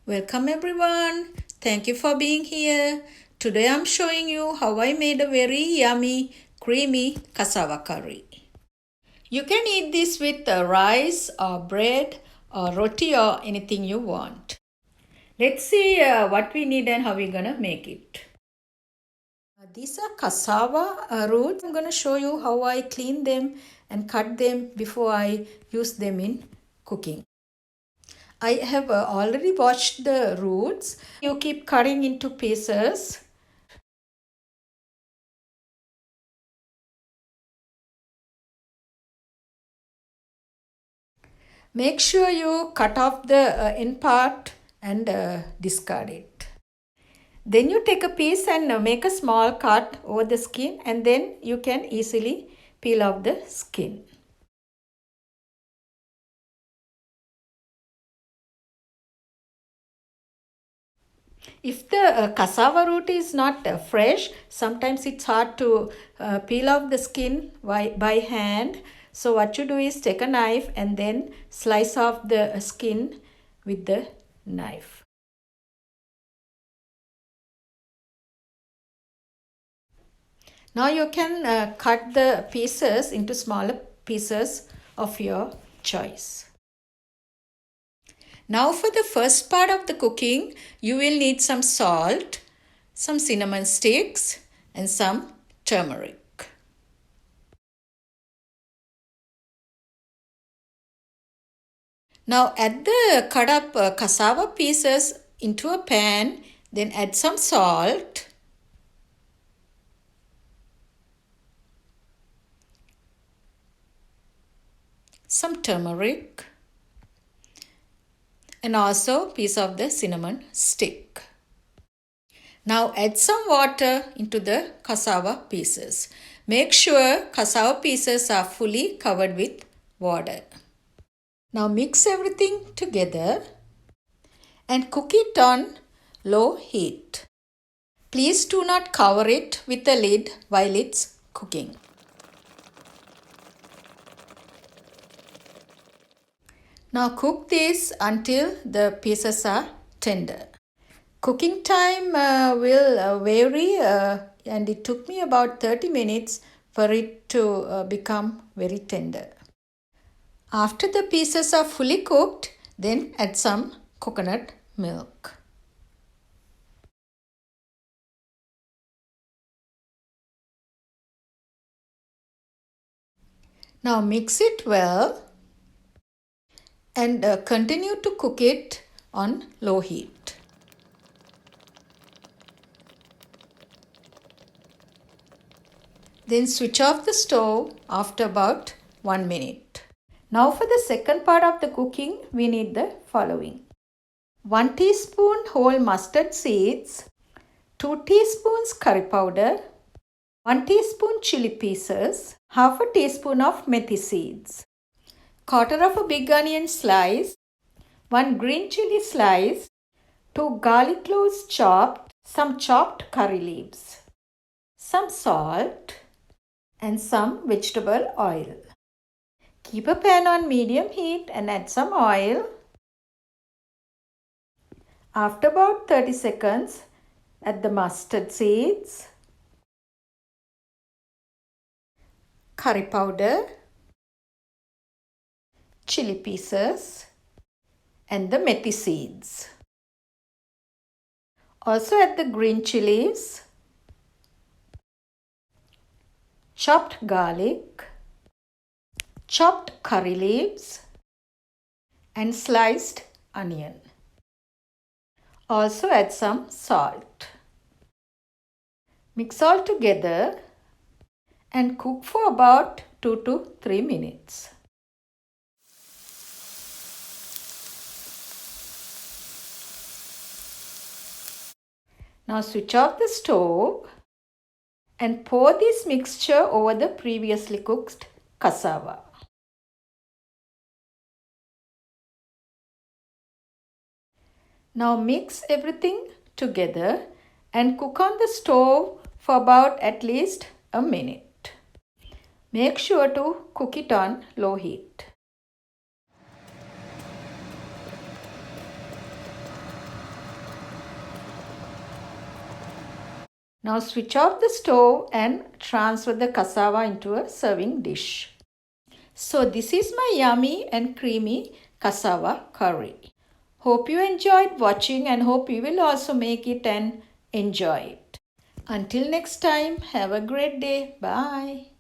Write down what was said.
Welcome everyone. Thank you for being here. Today I'm showing you how I made a very yummy, creamy cassava curry. You can eat this with rice or bread or roti or anything you want. Let's see what we need and how we're gonna make it. These are cassava roots. I'm gonna show you how I clean them and cut them before I use them in cooking. I have already washed the roots. You keep cutting into pieces. Make sure you cut off the end part and discard it. Then you take a piece and make a small cut over the skin, and then you can easily peel off the skin. If the cassava root is not fresh, sometimes it's hard to peel off the skin by hand. So what you do is take a knife and then slice off the skin with the knife. Now you can cut the pieces into smaller pieces of your choice. Now for the first part of the cooking, you will need some salt, some cinnamon sticks and some turmeric. Now add the cut up cassava pieces into a pan, then add some salt, some turmeric and also piece of the cinnamon stick. Now add some water into the cassava pieces. Make sure cassava pieces are fully covered with water. Now mix everything together and cook it on low heat. Please do not cover it with a lid while it's cooking. Now cook this until the pieces are tender. Cooking time will vary and it took me about 30 minutes for it to become very tender. After the pieces are fully cooked, then add some coconut milk. Now mix it well and continue to cook it on low heat. Then switch off the stove after about 1 minute. Now for the second part of the cooking, we need the following. 1 teaspoon whole mustard seeds, 2 teaspoons curry powder, 1 teaspoon chili pieces, half a teaspoon of methi seeds, quarter of a big onion slice, 1 green chili slice, 2 garlic cloves chopped, some chopped curry leaves, some salt and some vegetable oil. Keep a pan on medium heat and add some oil. After about 30 seconds, add the mustard seeds, curry powder, chili pieces and the methi seeds. Also add the green chilies, chopped garlic, chopped curry leaves and sliced onion. Also add some salt. Mix all together and cook for about 2 to 3 minutes. Now switch off the stove and pour this mixture over the previously cooked cassava. Now mix everything together and cook on the stove for about at least a minute. Make sure to cook it on low heat. Now switch off the stove and transfer the cassava into a serving dish. So this is my yummy and creamy cassava curry. Hope you enjoyed watching and hope you will also make it and enjoy it. Until next time, have a great day. Bye.